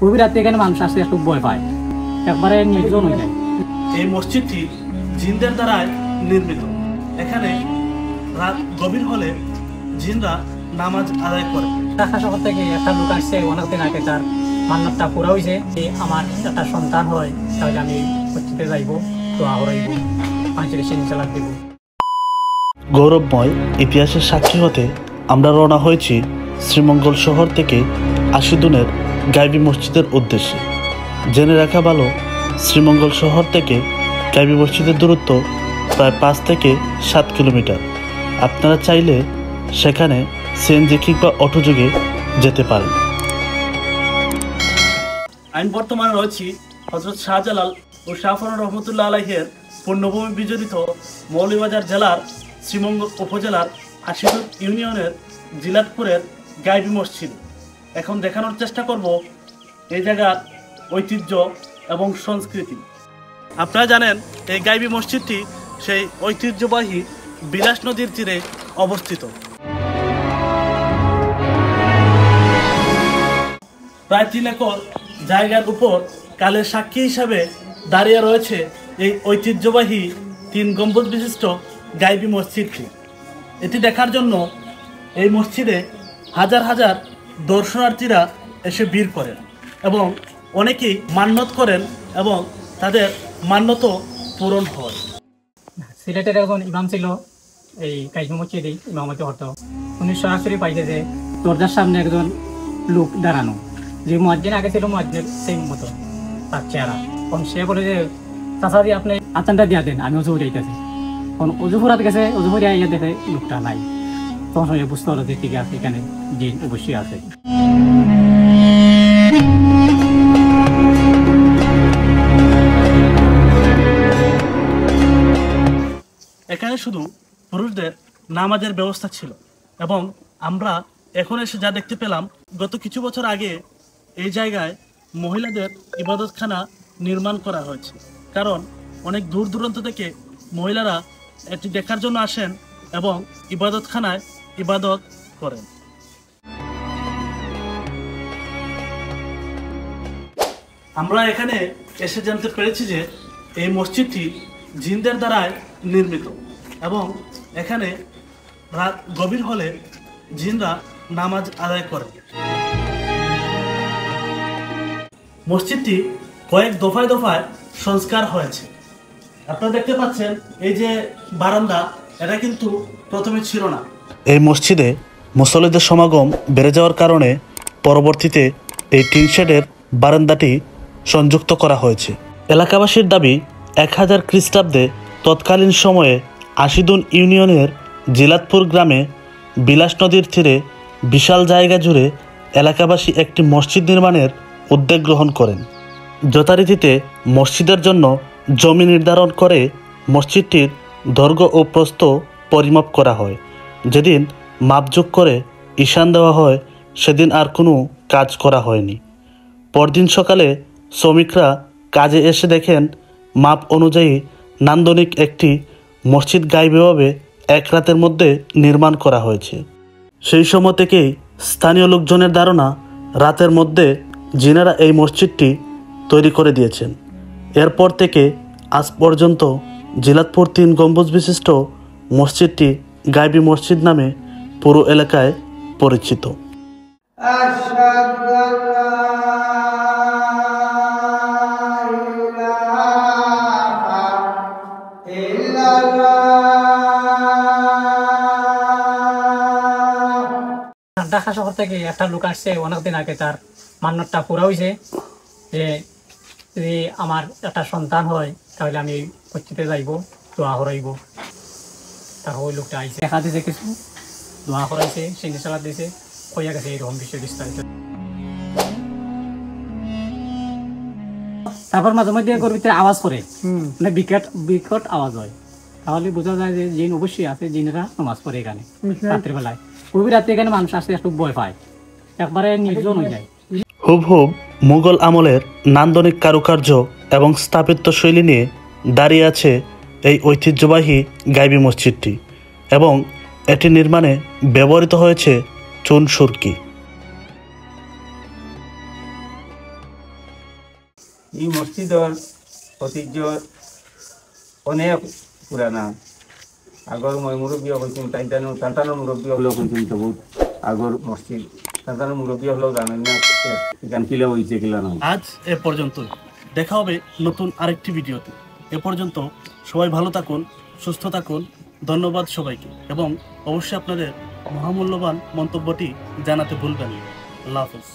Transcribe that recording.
গভীর রাতে এখানে মানুষ আসতে একটু ভয় পায়, একবারে নির্জন হয়ে যায়। এই মসজিদটি জিনদের দ্বারাই নির্মিত। এখানে রাত গভীর হলে জিনরা নামাজ আদায় করে। ঢাকা শহর থেকে একটা লোক আসছে অনেকদিন আগে, তার মান্যতটা পুরা হয়েছে যে আমার একটা সন্তান হয় তাহলে আমি মসজিদে যাইব, দোয়া করাইব, মানুষের সেন চালাক দেব। গৌরবময় ইতিহাসের সাক্ষী হতে আমরা রওনা হয়েছি শ্রীমঙ্গল শহর থেকে আশিদুনের গাইবি মসজিদের উদ্দেশ্যে। জেনে রাখা ভালো, শ্রীমঙ্গল শহর থেকে গাইবি মসজিদের দূরত্ব প্রায় 5 থেকে 7 কিলোমিটার। আপনারা চাইলে সেখানে সিএনজি কিংবা অটোযোগে যেতে পারেন। আমি বর্তমানে রয়েছি হযরত শাহজালাল ও শাহফরান রহমতুল্লাহ আলাইহের পুণ্যভূমি বিজড়িত মৌলভীবাজার জেলার শ্রীমঙ্গল উপজেলার আশিদুর ইউনিয়নের জিলাতপুরের গাইবি মসজিদ। এখন দেখানোর চেষ্টা করব এই জায়গার ঐতিহ্য এবং সংস্কৃতি। আপনারা জানেন এই গাইবি মসজিদটি সেই ঐতিহ্যবাহী বিলাস নদীর তীরে অবস্থিত। প্রায় 3 একর জায়গার উপর কালের সাক্ষী হিসাবে দাঁড়িয়ে রয়েছে এই ঐতিহ্যবাহী 3 গম্বুজ বিশিষ্ট গাইবি মসজিদটি। এটি দেখার জন্য এই মসজিদে হাজার হাজার দর্শনার্থীরা এসে ভিড় করেন এবং অনেকেই মান্যত করেন এবং তাদের মান্যত পূরণ হয়। সিলেটের একজন ইমাম ছিল এই গাইবি মসজিদেই ইমামতি করতো। উনি সরাসরি পাইছে যে দরজার সামনে একজন লোক দাঁড়ানো, যে মুয়াজ্জিন আগে ছিল মুয়াজ্জিন সেই মতো তার চেহারা। তখন সে বলে যে চাচা দিয়ে আপনি আচানটা দিয়া দেন, আমি অজু যাইতেছি। তখন অজু ফুরাত গেছে, অজু ফুরিয়া ইয়া দেখে লোকটা নাই। তখন সে বুঝতে হলো যে ঠিক আছে, এখানে জিন অবশ্যই আছে। এখানে শুধু পুরুষদের নামাজের ব্যবস্থা ছিল এবং আমরা এখন এসে যা দেখতে পেলাম, গত কিছু বছর আগে এই জায়গায় মহিলাদের ইবাদতখানা নির্মাণ করা হয়েছে। কারণ অনেক দূর দূরান্ত থেকে মহিলারা এটি দেখার জন্য আসেন এবং ইবাদতখানায় ইবাদত করেন। আমরা এখানে এসে জানতে পেরেছি যে এই মসজিদটি জিনদের দ্বারাই নির্মিত এবং এখানে রাত গভীর হলে জিনরা নামাজ আদায় করে। মসজিদটি কয়েক দফায় দফায় সংস্কার হয়েছে। আপনারা দেখতে পাচ্ছেন এই যে বারান্দা, এটা কিন্তু প্রথমে ছিল না। এই মসজিদে মুসল্লিদের সমাগম বেড়ে যাওয়ার কারণে পরবর্তীতে এই টিন শেডের বারান্দাটি সংযুক্ত করা হয়েছে। এলাকাবাসীর দাবি 1000 খ্রিস্টাব্দে তৎকালীন সময়ে আশিদুন ইউনিয়নের জিলাতপুর গ্রামে বিলাস নদীর তীরে বিশাল জায়গা জুড়ে এলাকাবাসী একটি মসজিদ নির্মাণের উদ্যোগ গ্রহণ করেন। যথারীতিতে মসজিদের জন্য জমি নির্ধারণ করে মসজিদটির দৈর্ঘ্য ও প্রস্থ পরিমাপ করা হয়। যেদিন মাপযোগ করে ঈশান দেওয়া হয় সেদিন আর কোনো কাজ করা হয়নি। পরদিন সকালে শ্রমিকরা কাজে এসে দেখেন মাপ অনুযায়ী নান্দনিক একটি মসজিদ গাইবিভাবে 1 রাতের মধ্যে নির্মাণ করা হয়েছে। সেই সময় থেকেই স্থানীয় লোকজনের ধারণা রাতের মধ্যে জিনেরা এই মসজিদটি তৈরি করে দিয়েছেন। এরপর থেকে আজ পর্যন্ত জিলাতপুর 3 গম্বুজ বিশিষ্ট মসজিদটি গাইবি মসজিদ নামে পুরো এলাকায় পরিচিত। ঢাকা শহর থেকে একটা লোক আসছে অনেকদিন আগে, তার মান্যতটা পুরা হয়েছে যে যদি আমার একটা সন্তান হয় তাহলে আমি মসজিদে যাইব, দোয়া করাইব। তারপর ওই লোকটা আইসে দেখা দিয়েছে, কিছু দোয়া করাইছে, সিন্নি চালাত দিয়েছে, কইয়া গেছে এরকম বিষয় বিস্তারিত। তারপর মাঝে মধ্যে গর্বিতে আওয়াজ করে, মানে বিকট আওয়াজ হয়, তাহলে বোঝা যায় যে জিন অবশ্যই আছে, জিনেরা নামাজ পড়ে এখানে রাত্রে বেলায়। গভীর রাতে এখানে মানুষ আসতে একটু ভয় পায়, একবারে নির্জন হয়ে যায়। হুবহুব মুঘল আমলের নান্দনিক কারুকার্য এবং স্থাপত্য শৈলী নিয়ে দাঁড়িয়ে আছে এই ঐতিহ্যবাহী গাইবি মসজিদটি এবং এটি নির্মাণে ব্যবহৃত হয়েছে চুন সুরকি। এই মসজিদর ঐতিহ্য অনেক পুরানা। আগর মই মুরব্বী হয়েছেন তান্তানোর মুরব্বী হলেও কিন্তু তো বহুত আগর মসজিদ। তান্তানোর মুরব্বী হলেও জানেন না এখান কিলা হয়েছে কিলা না। আজ এ পর্যন্ত, দেখা হবে নতুন আরেকটি ভিডিওতে। এ পর্যন্ত সবাই ভালো থাকুন, সুস্থ থাকুন। ধন্যবাদ সবাইকে, এবং অবশ্যই আপনাদের মহামূল্যবান মন্তব্যটি জানাতে ভুলবেন না। আল্লাহ হাফেজ।